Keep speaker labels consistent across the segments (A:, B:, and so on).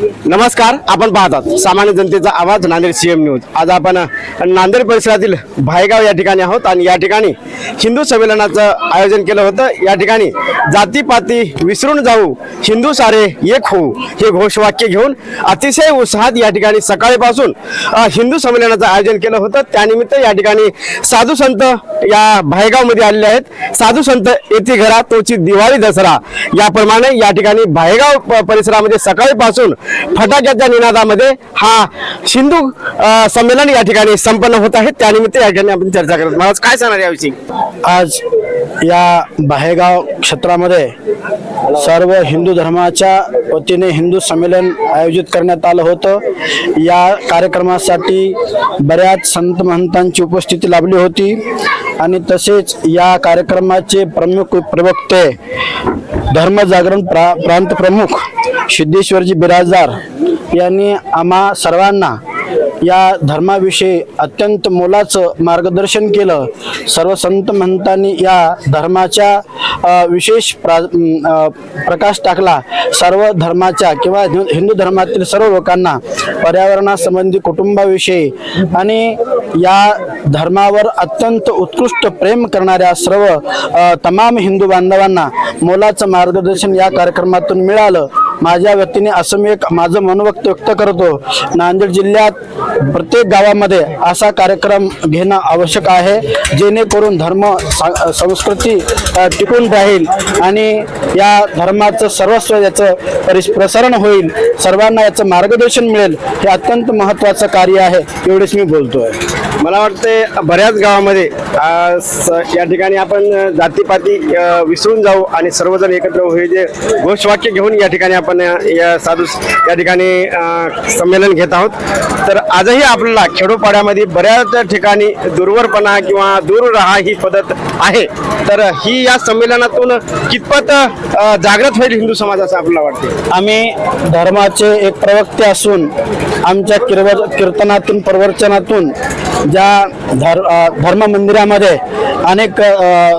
A: नमस्कार, आपण पाहतात सामान्य जनतेचा आवाज नांदेड सीएम न्यूज। आज आपण नांदेड परिसरातील भायगाव या ठिकाणी आहोत आणि या ठिकाणी हिंदू संमेलनाचं आयोजन केलं होतं। या ठिकाणी जातीपाती विसरून जाऊ, हिंदू सारे एक होऊ हे घोषवाक्य घेऊन अतिशय उत्साहात या ठिकाणी सकाळपासून हिंदू संमेलनाचं आयोजन केलं होतं। त्यानिमित्त या ठिकाणी साधू संत या भायगाव मध्ये आलेले आहेत। साधू संत येथे घरा तोची दिवाळी दसरा याप्रमाणे या ठिकाणी भायगाव परिसरामध्ये सकाळपासून फटाक्याच्या निनादामध्ये हा हिंदू संमेलन या ठिकाणी संपन्न होत आहे। त्यानिमित्त या ठिकाणी आपण चर्चा करत आहोत। काय सांगणार याविषयी?
B: आज या भायगाव क्षेत्रामध्ये सर्व हिंदू धर्माच्या वतीने हिंदू संमेलन आयोजित करण्यात आलं होतं। या कार्यक्रमासाठी बऱ्याच संत महंतांची उपस्थिती लाभली होती आणि तसेच या कार्यक्रमाचे प्रमुख प्रवक्ते धर्म जागरण प्रांत प्रमुख सिद्धेश्वरजी बिराजदार यांनी आम्हा सर्वांना या धर्माविषयी अत्यंत मोलाचं मार्गदर्शन केलं। सर्व संत महंतांनी या धर्माच्या विशेष प्रकाश टाकला। सर्व धर्माच्या किंवा हिंदू धर्मातील सर्व लोकांना पर्यावरणासंबंधी कुटुंबाविषयी आणि या धर्मावर अत्यंत उत्कृष्ट प्रेम करणाऱ्या सर्व तमाम हिंदू बांधवांना मोलाचं मार्गदर्शन या कार्यक्रमातून मिळालं। माझ्या वतीने असं मी एक माझं मनोव्यक्त व्यक्त करतो। नांदेड जिल्ह्यात प्रत्येक गावामध्ये असा कार्यक्रम घेणं आवश्यक आहे, जेणेकरून धर्म संस्कृती टिकून राहील आणि या धर्माचं सर्वस्व याचं प्रसारण होईल, सर्वांना याचं मार्गदर्शन मिळेल। हे अत्यंत महत्त्वाचं कार्य आहे, एवढेच मी बोलतोय।
A: मला वाटते बऱ्याच गावामध्ये या ठिकाणी आपण जातीपाती विसरून जाऊ आणि सर्वजण एकत्र होऊ हे जे घोषवाक्य घेऊन या ठिकाणी आपण या साधू या ठिकाणी संमेलन घेत आहोत। तर आजही आपल्याला खेडोपाड्यामध्ये बऱ्याच ठिकाणी दूरवरपणा किंवा दूर राहा ही पद्धत आहे। तर ही या संमेलनातून कितपत जागृत होईल हिंदू समाज असं आपल्याला वाटते?
B: आम्ही धर्माचे एक प्रवक्ते असून आमच्या कीर्तनातून प्रवचनातून ज्या धर्म मंदिरामध्ये अनेक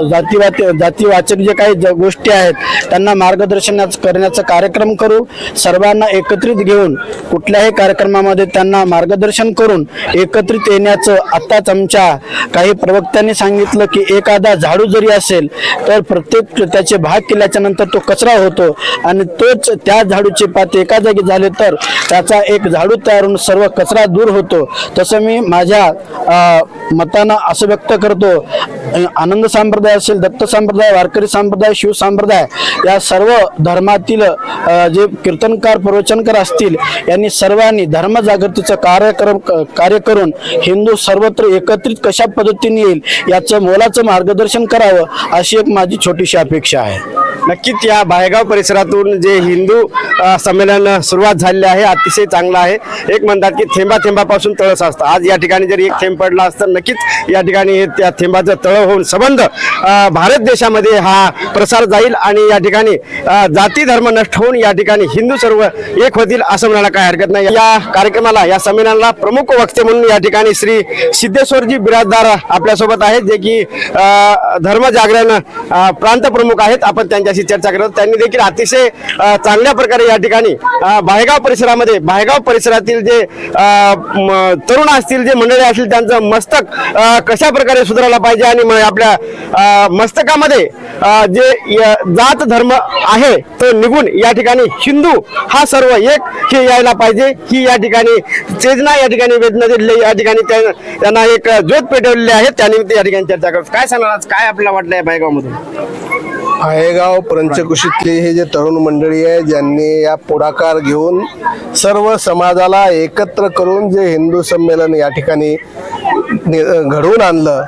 B: जातीवाचक जे काही गोष्टी आहेत त्यांना मार्गदर्शन करण्याचा कार्यक्रम करू। सर्वांना एकत्रित घेऊन कुठल्याही कार्यक्रमामध्ये त्यांना मार्गदर्शन करून एकत्रित येण्याचं आत्ताच आमच्या काही प्रवक्त्यांनी सांगितलं की एखादा झाडू जरी असेल तर प्रत्येक त्याचे भाग केल्याच्या नंतर तो कचरा होतो आणि तोच त्या झाडूचे पाते एका जागी झाले तर त्याचा एक झाडू तयार होऊन सर्व कचरा दूर होतो। तसं मी माझ्या मतानं असं व्यक्त करतो, आनंद संप्रदाय असेल, दत्त संप्रदाय, वारकरी संप्रदाय, शिव संप्रदाय या सर्व धर्मातील जे कीर्तनकार प्रवचनकार असतील यांनी सर्वांनी धर्मजागृतीचं कार्य करून हिंदू सर्वत्र एकत्रित कशा पद्धतीने येईल याचं मोलाचं मार्गदर्शन करावं अशी एक माझी छोटीशी अपेक्षा आहे।
A: नक्कीच या भायगाव परिसरातून जे हिंदू संमेलन सुरुवात झालेले आहे अतिशय चांगलं आहे। एक म्हणतात की थेंबा थेंबापासून तळ साचतं। आज या ठिकाणी जर एक थेंब पडला असता नक्कीच या ठिकाणी त्या थेंबाचं तळ होऊन संबंध भारत देशामध्ये हा प्रसार जाईल आणि या ठिकाणी जाती धर्म नष्ट होऊन या ठिकाणी हिंदू सर्व एक होतील असं म्हणायला काय हरकत नाही। या कार्यक्रमाला या संमेलनाला प्रमुख वक्ते म्हणून या ठिकाणी श्री सिद्धेश्वरजी बिराजदार आपल्यासोबत आहेत, जे की धर्म जागरण प्रांत प्रमुख आहेत। आपण त्यांच्याशी चर्चा करत त्यांनी देखील अतिशय चांगल्या प्रकारे या ठिकाणी भायगाव परिसरातील जे तरुण असतील, जे मंडळी असतील त्यांचं मस्तक कशा प्रकारे सुधारला पाहिजे आणि आपल्या मस्तकामध्ये जे जात धर्म आहे तो निघून या ठिकाणी हिंदू हा सर्व एक हे यायला पाहिजे ही या ठिकाणी चेतना या ठिकाणी वेदना दिलेली या ठिकाणी त्यांना एक ज्योत पेटवलेली आहे। त्यानिमित्त या ठिकाणी चर्चा करतो। काय सांगणार, काय आपल्याला वाटलंय भायगावमधून?
C: भायगाव पंचकुशीतले हे जे तरुण मंडळी आहे ज्यांनी या पुढाकार घेऊन सर्व समाजाला एकत्र करून जे हिंदू संमेलन या ठिकाणी घडवून आणलं,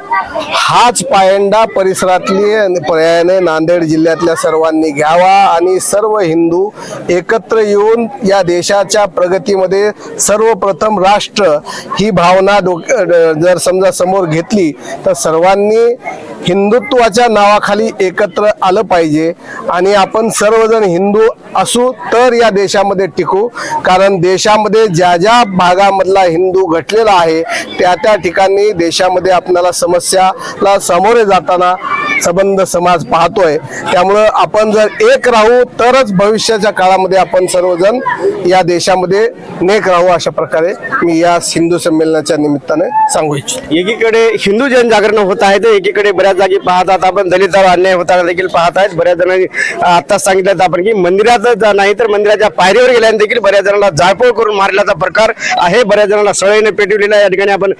C: हाच पायंडा परिसरातली पर्यायाने नांदेड जिल्ह्यातल्या सर्वांनी घ्यावा आणि सर्व हिंदू एकत्र येऊन या देशाच्या प्रगतीमध्ये सर्वप्रथम राष्ट्र ही भावना जर समजा समोर घेतली तर सर्वांनी हिंदुत्वाच्या नावाखाली एकत्र आलं पाहिजे आणि आपण सर्वजण हिंदू असू तर या देशामध्ये टिकू. कारण देशामध्ये ज्या ज्या भागामधला हिंदू घटलेला आहे त्या त्या ठिकाणी देशामध्ये आपल्याला समस्याला सामोरे जाताना सबंध समाज पाहतोय. त्यामुळं आपण जर एक राहू तरच भविष्याच्या काळामध्ये आपण सर्वजण या देशामध्ये नेक राहू, अशा प्रकारे मी या हिंदू संमेलनाच्या निमित्ताने सांगू इच्छितो.
A: एकीकडे हिंदू जनजागरण होत आहे तर एकीकडे बऱ्याच जागी पाहतात आपण दलितांवर अन्याय होताना देखील पाहत आहेत. बऱ्याच जणांनी आत्ताच सांगितलं आपण की मंदिरात नाही तर मंदिराच्या पायरीवर गेल्याने देखील बऱ्याच जणांना जाळपोळ करून मारल्याचा प्रकार आहे. बऱ्याच जणांना सळईने पेटवलेला या ठिकाणी आपण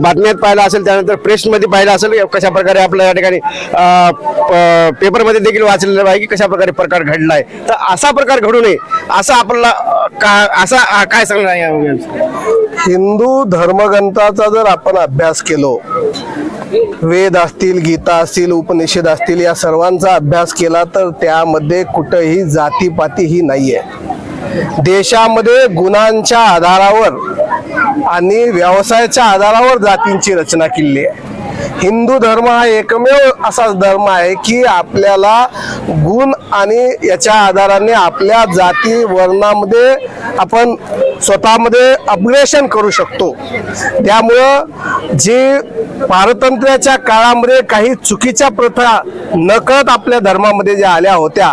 A: बातम्यात पाहिला असेल, त्यानंतर प्रेसमध्ये पाहिलं असेल कशा प्रकारे आपल्या या ठिकाणी पेपरमध्ये देखील वाचलेलं आहे की कशा प्रकारे प्रकार घडलाय. तर असा प्रकार घडू नये असं आपल्याला काय सांगणार आहे?
C: हिंदू धर्मग्रंथाचा जर आपण अभ्यास केलो, वेद असतील, गीता असतील, उपनिषद असतील, या सर्वांचा अभ्यास केला तर त्यामध्ये कुठेही जातीपाती ही नाहीये. देशामध्ये गुणांच्या आधारावर आणि व्यवसायाच्या आधारावर जातींची रचना केली आहे. हिंदू धर्म हा एकमेव असा धर्म आहे की आपल्याला गुण आणि याच्या आधाराने आपल्या जाती वर्णामध्ये आपण स्वतःमध्ये अपग्रेशन करू शकतो. त्यामुळं जे पारतंत्र्याच्या काळामध्ये काही चुकीच्या प्रथा नकळत आपल्या धर्मामध्ये ज्या आल्या होत्या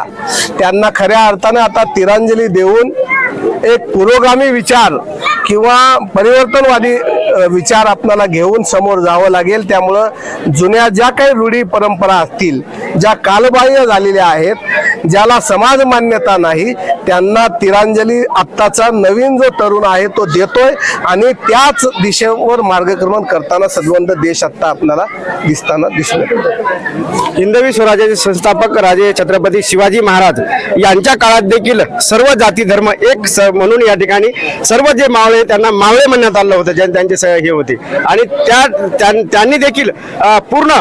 C: त्यांना खऱ्या अर्थाने आता तिरांजली देऊन एक पुरोगामी विचार किंवा परिवर्तनवादी विचार आपल्याला घेऊन समोर जावं लागेल. त्यामुळं जुन्या ज्या काही रूढी परंपरा असतील, ज्या कालबाह्य झालेल्या आहेत, ज्याला समाज मान्यता नाही, त्यांना तिरांजली आत्ताचा नवीन जो तरुण आहे तो देतोय आणि त्याच दिशेवर मार्गक्रमण करताना सद्वंत देश आता आपल्याला दिसून येतो.
A: हिंदवी स्वराज्याचे संस्थापक राजे छत्रपती शिवाजी महाराज यांच्या काळात देखील सर्व जाती धर्म एक म्हणून या ठिकाणी सर्व जे मावळे त्यांना मावळे म्हणण्यात आलं होतं, त्यांचे हे होते आणि त्यांनी देखील पूर्ण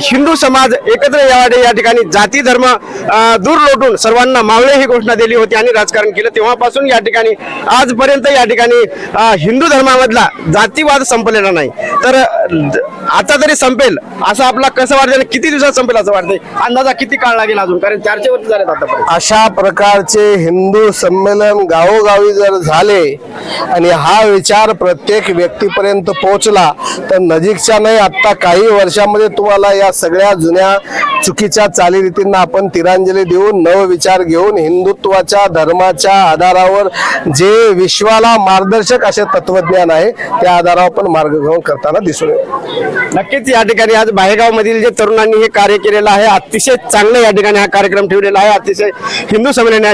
A: हिंदू समाज एकत्र यावे, या ठिकाणी जाती धर्म दूर लोटून सर्वांना मावळे ही घोषणा दिली होती आणि राजकारण केलं. तेव्हापासून या ठिकाणी आजपर्यंत या ठिकाणी हिंदू धर्मामधला जातीवाद संपलेला नाही. तर आता तरी संपेल असं आपला कसं वाटतं, किती दिवसात संपेल असं वाटतंय? अंदाजा किती काळ लागेल अजून? कारण 400 वर्ष झालेत आतापर्यंत.
C: अशा प्रकारचे हिंदू संमेलन गावोगावी जर झाले आणि हा विचार प्रत्येक व्यक्तीपर्यंत पोहोचला तर नजीकच्या नाही आता काही वर्षामध्ये तुम्हाला या सगळ्या जुन्या चुकीच्या चालीरीतींना आपण तिरांजली देऊन नव विचार घेऊन हिंदुत्वाच्या धर्माच्या आधारावर जे विश्वाला मार्गदर्शक असे तत्वज्ञान आहे त्या आधारावर आपण मार्गक्रमण करताना दिसून येतो.
A: नक्कीच या ठिकाणी आज बाहेगाव मधील जे तरुणांनी हे कार्य केलेलं आहे अतिशय चांगलं या ठिकाणी हा कार्यक्रम ठेवलेला आहे. अतिशय हिंदू संमेलन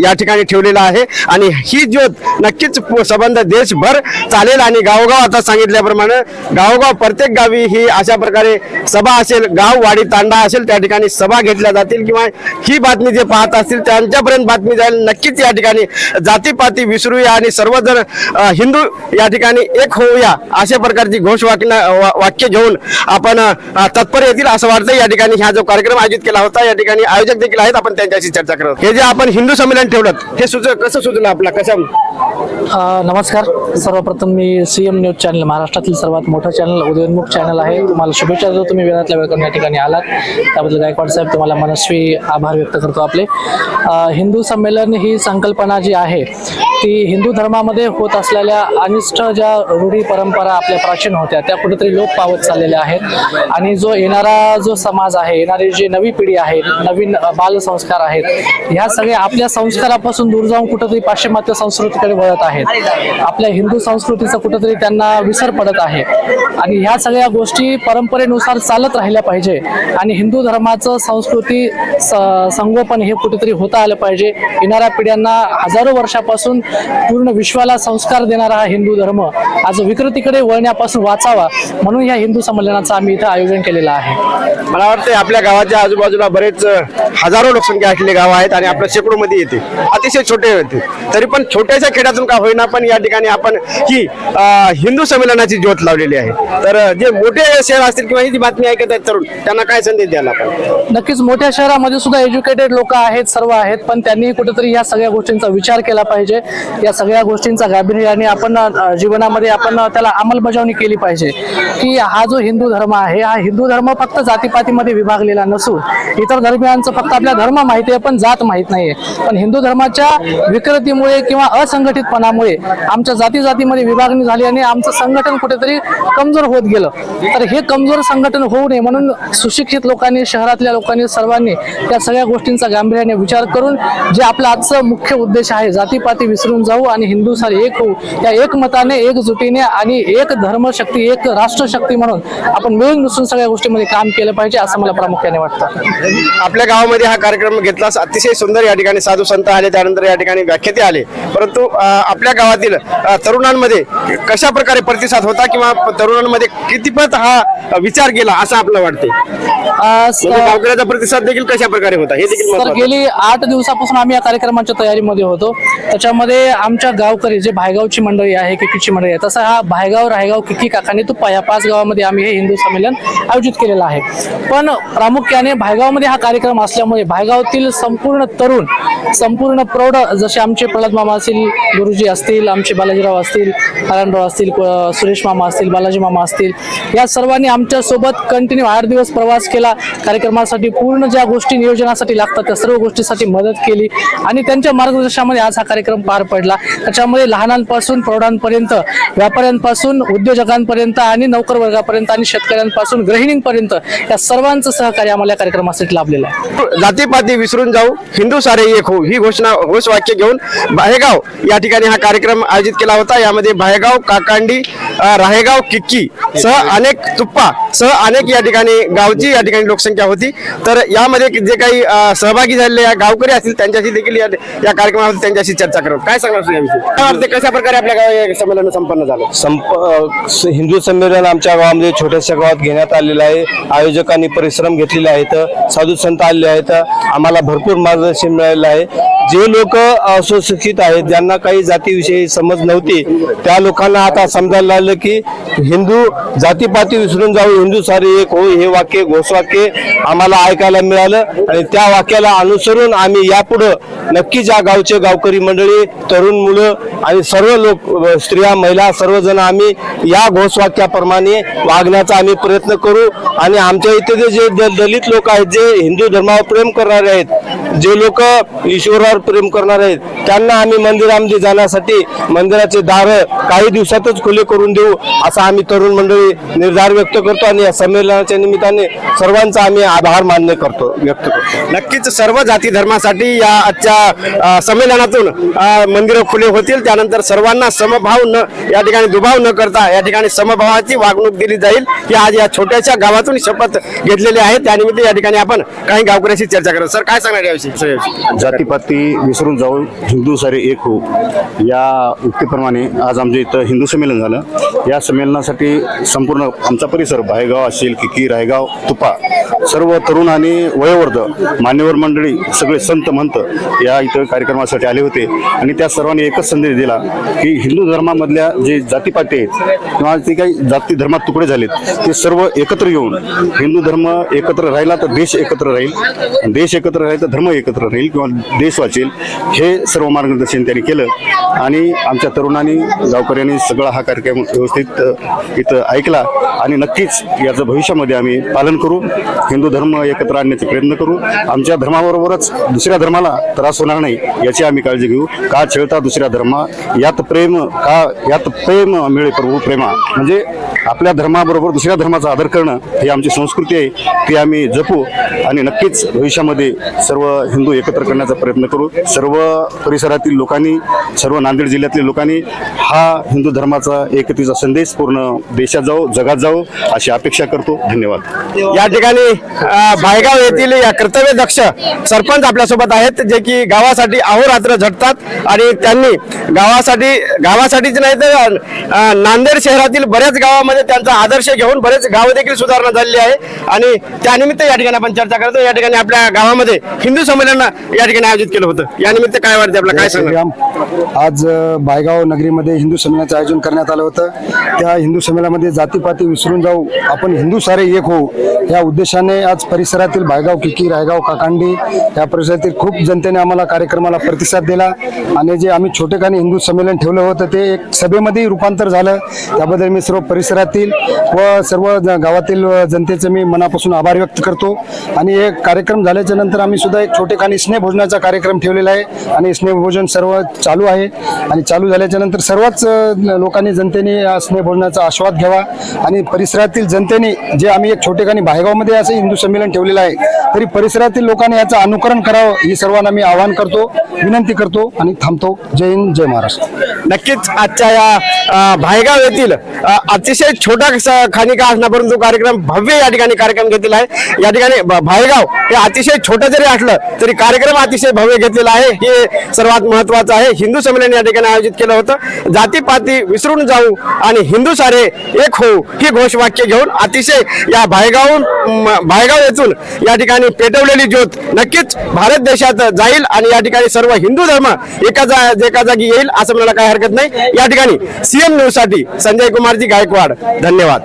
A: या ठिकाणी ठेवलेला आहे आणि ही ज्योत नक्कीच संबंध देशभर चालेल आणि गावोगाव आता सांगितल्याप्रमाणे गावोगाव प्रत्येक गावी ही अशा प्रकारे सभा असेल, गाव वाडी तांडा असेल, त्या ठिकाणी सभा घेतल्या जातील किंवा ही बातमी जे पाहत असतील त्यांच्यापर्यंत बातमी जाईल. नक्कीच या ठिकाणी जातीपाती विसरूया आणि सर्वजण हिंदू या ठिकाणी एक होऊया अशा प्रकारची वाक्य घेऊन आपण तत्पर येतील असं वाटतं. या ठिकाणी हा जो कार्यक्रम आयोजित केला होता या ठिकाणी आयोजक देखील आहेत, आपण त्यांच्याशी चर्चा करत. हे जे आपण हिंदू संमेलन ठेवलं हे कसं सुचलं आपला कशा?
D: नमस्कार. सर्वप्रथम मी CM न्यूज चॅनल, महाराष्ट्रातील सर्वात मोठं चॅनल, उदयोन्मुख चॅनल आहे. तुम्हाला शुभेच्छा देतो. तुम्ही वेळातल्या वेळ करून या ठिकाणी आलात त्याबद्दल गायकवाड साहेब तुम्हाला मनस्वी आभार व्यक्त करतो आपले. हिंदू संमेलन ही संकल्पना जी आहे ती हिंदू धर्मामध्ये होत असलेल्या अनिष्ट ज्या रूढी परंपरा आपल्या प्राचीन होत्या त्या कुठेतरी लोप पावत चाललेल्या आहेत आणि जो येणारा जो समाज आहे, येणारी जी नवी पिढी आहे, नवीन बालसंस्कार आहेत, ह्या सगळ्या आपल्या संस्कारापासून दूर जाऊन कुठेतरी पाश्चिमात्य संस्कृतीकडे वळत आहेत. आपल्या हिंदू संस्कृतीचा कुठेतरी त्यांना विसर पडत आहे आणि ह्या सगळ्या गोष्टी परंपरेनुसार चालत राहिल्या पाहिजे आणि हिंदू धर्माचं संस्कृती संगोपन हे कुठेतरी होता आलं पाहिजे. येणाऱ्या पिढ्यांना हजारो वर्षापासून पूर्ण विश्वाला संस्कार देणारा हा हिंदू धर्म आज विकृतीकडे वळण्यापासून वाचावा म्हणून या हिंदू संमेलनाचं आम्ही इथं आयोजन केलेलं आहे.
A: मला वाटतं आपल्या गावाच्या आजूबाजूला बरेच हजारो लोकसंख्या असलेले गाव आहेत आणि आपल्या शेकडो मध्ये येते, अतिशय छोटे होते, तरी पण छोट्याशा खेड्यातून का होईना पण या ठिकाणी आपण ही हिंदू संमेलनाची ज्योत लावलेली आहे. तर जे मोठे शहर असतील किंवा ही जी बातमी ऐकत आहेत तरुण, त्यांना काय संदेश द्याल आपण?
D: नक्कीच मोठ्या शहरामध्ये सुद्धा एज्युकेटेड लोक आहेत, सर्व आहेत, पण त्यांनी कुठेतरी या सगळ्या गोष्टींचा विचार केला पाहिजे. या सगळ्या गोष्टींचा गांभीर्याने आपण जीवनामध्ये आपण त्याला अंमलबजावणी केली पाहिजे की हा जो हिंदू धर्म आहे, हा हिंदू धर्म फक्त जातीपातीमध्ये विभागलेला नसून इतर धर्मियांचं फक्त आपला धर्म माहिती आहे पण जात माहित नाहीये. पण हिंदू धर्माच्या विकृतीमुळे किंवा असंघटितपणामुळे आमच्या जातीमध्ये विभागणी झाली आणि आमचं संघटन कुठेतरी कमजोर होत गेलं. तर हे कमजोर संघटन होऊ नये म्हणून सुशिक्षित लोकांनी, शहरातल्या लोकांनी, सर्वांनी त्या सगळ्या गोष्टींचा गांभीर्याने विचार करून जे आपला आजचं मुख्य उद्देश आहे, जातीपाती विसरून जाऊ आणि हिंदू सारे एक होऊ, या एकमताने, एकजुटीने आणि एक धर्मशक्ती, एक राष्ट्रशक्ती म्हणून आपण मिळून मिसळून सगळ्या गोष्टींमध्ये काम केलं पाहिजे असं मला प्रामुख्याने वाटतं.
A: आपल्या गावामध्ये हा कार्यक्रम घेतलास, अतिशय सुंदर. या ठिकाणी साधू संत आले, त्यानंतर या ठिकाणी व्याख्याते आले, परंतु आपल्या गावातील तरुणांमध्ये कशा प्रकारे प्रतिसाद होता किंवा तरुणांमध्ये कितीपत हा विचार केला असं आपलं वाटते? गावकऱ्याचा प्रतिसाद देखील कशा प्रकारे होता हे देखील
D: तर
A: महत्त्वाचं.
D: गेली 8 दिवसापासून आम्ही या कार्यक्रमाच्या तयारीमध्ये होतो. त्याच्यामध्ये आमच्या गावकरी जे भायगावची मंडळी आहे, किकीची मंडळी आहे, तसं हा भायगाव, रायगाव, किकी, काकानी तुप्पा या 5 गावामध्ये आम्ही हे हिंदू संमेलन आयोजित केलेलं आहे. पण प्रामुख्याने भायगावमध्ये हा कार्यक्रम असल्यामुळे भायगावातील संपूर्ण तरुण, संपूर्ण प्रौढ, जसे आमचे प्रल्हाद मामा असतील, गुरुजी असतील, आमचे बालाजीराव असतील, नारायणराव असतील, सुरेश मामा असतील, बालाजी मामा असतील, या सर्वांनी आमच्या सोबत कंटिन्यू 8 दिवस प्रवास केला. कार्यक्रमासाठी पूर्ण ज्या गोष्टी नियोजनासाठी लागतात त्या सर्व गोष्टीसाठी मदत केली आणि त्यांच्या मार्गदर्शनामध्ये आज हा कार्यक्रम पार पडला. त्याच्यामध्ये लहानांपासून प्रौढांपर्यंत, व्यापाऱ्यांपासून उद्योजकांपर्यंत आणि नोकर वर्गापर्यंत आणि शेतकऱ्यांपासून गृहिणींपर्यंत या सर्वांचं सहकार्य आम्हाला या कार्यक्रमासाठी लाभलेलं आहे.
A: जातीपाती विसरून जाऊ, हिंदू सारे एक हो, ही घोषवाक्य घेऊन भायगाव या ठिकाणी हा कार्यक्रम आयोजित केला होता. यामध्ये भायगाव, काकांडी, राहेगाव, किक्की सह अनेक तुप्पा सह अनेक या ठिकाणी गावची या ठिकाणी लोकसंख्या होती. तर यामध्ये जे काही सहभागी झालेले गावकरी असतील त्यांच्याशी देखील या कार्यक्रमामध्ये त्यांच्याशी चर्चा करत. काय सांगणार याविषयी? काय वाटते कशा प्रकारे आपल्या गाव संमेलन संपन्न झालं?
E: हिंदू संमेलन आमच्या गावामध्ये छोट्याशा गावात घेण्यात आलेलं आहे. आयोजकांनी परिश्रम घेतलेले आहेत, साधू संत आलेले आहेत, आम्हाला भरपूर मार्गदर्शन मिळालेलं आहे. जे लोक असुशिक्षित आहेत, ज्यांना काही जातीविषयी समज नव्हती, त्या लोकांना आता समजायला लागलं की हिंदू जातीपाती विसरून जाऊ, हिंदू सारे एक हो, हे वाक्य, घोषवाक्य आम्हाला ऐकायला मिळालं आणि त्या वाक्याला अनुसरून आम्ही यापुढं नक्कीच या गावचे गावकरी मंडळी, तरुण मुलं आणि सर्व लोक, स्त्रिया, महिला, सर्वजण आम्ही या घोषवाक्याप्रमाणे वागण्याचा आम्ही प्रयत्न करू. आणि आमच्या इथे जे दलित लोक आहेत, जे हिंदू धर्मावर प्रेम करणारे आहेत, जे लोक ईश्वरावर प्रेम करणार आहेत, त्यांना आम्ही मंदिरामध्ये जाण्यासाठी मंदिराचे दार काही दिवसातच खुले करून देऊ असा आम्ही तरुण मंडळी निर्धार व्यक्त करतो. आणि या संमेलनाच्या निमित्ताने सर्वांचा आम्ही आभार व्यक्त करतो.
A: नक्कीच सर्व जाती धर्मासाठी या आजच्या संमेलनातून मंदिरं खुले होतील. त्यानंतर सर्वांना समभाव न, या ठिकाणी दुभाव न करता या ठिकाणी समभावाची वागणूक दिली जाईल ही आज या छोट्याशा गावातून शपथ घेतलेली आहे. त्यानिमित्त या ठिकाणी आपण काही गावकऱ्यांशी चर्चा करत. सर काय सांगणार याविषयी?
F: जातीपाती विसरून जाऊ, हिंदू सारे एक हो, या उक्तीप्रमाणे आज आमच्या इथं हिंदू संमेलन झालं. या संमेलनासाठी संपूर्ण आमचा परिसर, भायगाव असेल, किकी, रायगाव, तुपा, सर्व तरुण आणि वयोवर्ध, मान्यवर मंडळी, सगळे संत महंत या इथं कार्यक्रमासाठी आले होते. आणि त्या सर्वांनी एकच संदेश दिला की हिंदू धर्मामधल्या जे जातीपाती आहेत किंवा ते काही जाती धर्मात तुकडे झालेत, ते सर्व एकत्र येऊन हिंदू धर्म एकत्र राहिला तर देश एकत्र राहील, देश एकत्र राहील तर धर्म एकत्र राहील किंवा देश वाचेल, हे सर्व मार्गदर्शन त्यांनी केलं. आणि आमच्या तरुणांनी, गावकऱ्यांनी सगळा हा कार्यक्रम व्यवस्थित इथं ऐकला आणि नक्कीच याचं भविष्यामध्ये आम्ही पालन करू, हिंदू धर्म एकत्र आणण्याचे प्रयत्न करू. आमच्या धर्माबरोबरच दुसऱ्या धर्माला त्रास होणार नाही याची आम्ही काळजी घेऊ. का छळता दुसऱ्या धर्मा, यात प्रेम, का यात प्रेम मिळे प्रभू प्रेमा, म्हणजे आपल्या धर्माबरोबर दुसऱ्या धर्माचा आदर करणं ही आमची संस्कृती आहे, ती आम्ही जपू आणि नक्कीच भविष्यामध्ये सर्व हिंदू एकत्र करण्याचा प्रयत्न करू. सर्व परिसरातील लोकांनी, सर्व नांदेड जिल्ह्यातील लोकांनी हा हिंदू धर्माचा एकतेचा संदेश पूर्ण देशात जाऊ, जगात जाऊ अशी अपेक्षा करतो. धन्यवाद.
A: या ठिकाणी भायगाव येथील या कर्तव्यदक्ष सरपंच आपल्यासोबत आहेत, जे की गावासाठी अहोरात्र झटतात आणि त्यांनी गावासाठीच नाही तर नांदेड शहरातील बऱ्याच गावामध्ये त्यांचा आदर्श घेऊन बरेच गाव देखील सुधारणा झालेली आहे. आणि त्यानिमित्त या ठिकाणी आपण चर्चा करतो. या ठिकाणी आपल्या गावामध्ये हिंदू संमेलन या ठिकाणी आयोजित केलं होतं. होतं. या निमित्त काय वाटतं आपल्याला, काय सांगा?
B: श्रीराम. आज बायगाव नगरीमध्ये हिंदू संमेलनाचं आयोजन करण्यात आलं होतं. त्या हिंदू संमेलनामध्ये जातीपाती विसरून जाऊ, आपण हिंदू सारे एक होऊ या उद्देशाने आज परिसरातील बायगाव, किकी, रायगाव, काकांडी या परिसरातील खूप जनतेने आम्हाला कार्यक्रमाला प्रतिसाद दिला आणि जे आम्ही छोटेखानी हिंदू संमेलन ठेवलं होतं ते एक सभेमध्ये रूपांतर झालं. त्याबद्दल मी सर्व परिसरातील व सर्व गावातील जनतेचे मी मनापासून आभार व्यक्त करतो. आणि एक कार्यक्रम झाल्याच्या नंतर आम्ही सुद्धा एक छोटेखानी स्नेहभोजनाचा कार्यक्रम ठेवलेला आहे आणि स्नेहभोजन सर्व चालू आहे. आणि चालू झाल्याच्या नंतर सर्वच लोकांनी, जनतेने या स्नेहभोजनाचा आस्वाद घ्यावा आणि परिसरातील जनतेने जे आम्ही एक छोटेखानी बाहेगावमध्ये असं हिंदू संमेलन ठेवलेलं आहे तरी परिसरातील लोकांनी याचं अनुकरण करावं ही सर्वांना मी आवाहन करतो, विनंती करतो आणि थांबतो. जय हिंद, जय महाराष्ट्र.
A: नक्कीच आजच्या या भायगाव येथील अतिशय छोटा खानिका असणार परंतु कार्यक्रम भव्य या ठिकाणी कार्यक्रम घेतलेला आहे. या ठिकाणी भायगाव हे अतिशय छोटं जरी असलं तरी कार्यक्रम अतिशय भव्य घेतलेला आहे. हे सर्वात महत्वाचं आहे. हिंदू संमेलन या ठिकाणी आयोजित केलं होतं. जातीपाती विसरून जाऊ आणि हिंदू सारे एक होऊ ही घोषवाक्य घेऊन अतिशय या भायगाव येथून या ठिकाणी पेटवलेली ज्योत नक्कीच भारत देशात जाईल आणि या ठिकाणी सर्व हिंदू धर्म एका जागी येईल असं म्हणायला काही हरकत नाही. या ठिकाणी सीएम न्यूज साठी संजय कुमारजी गायकवाड, धन्यवाद.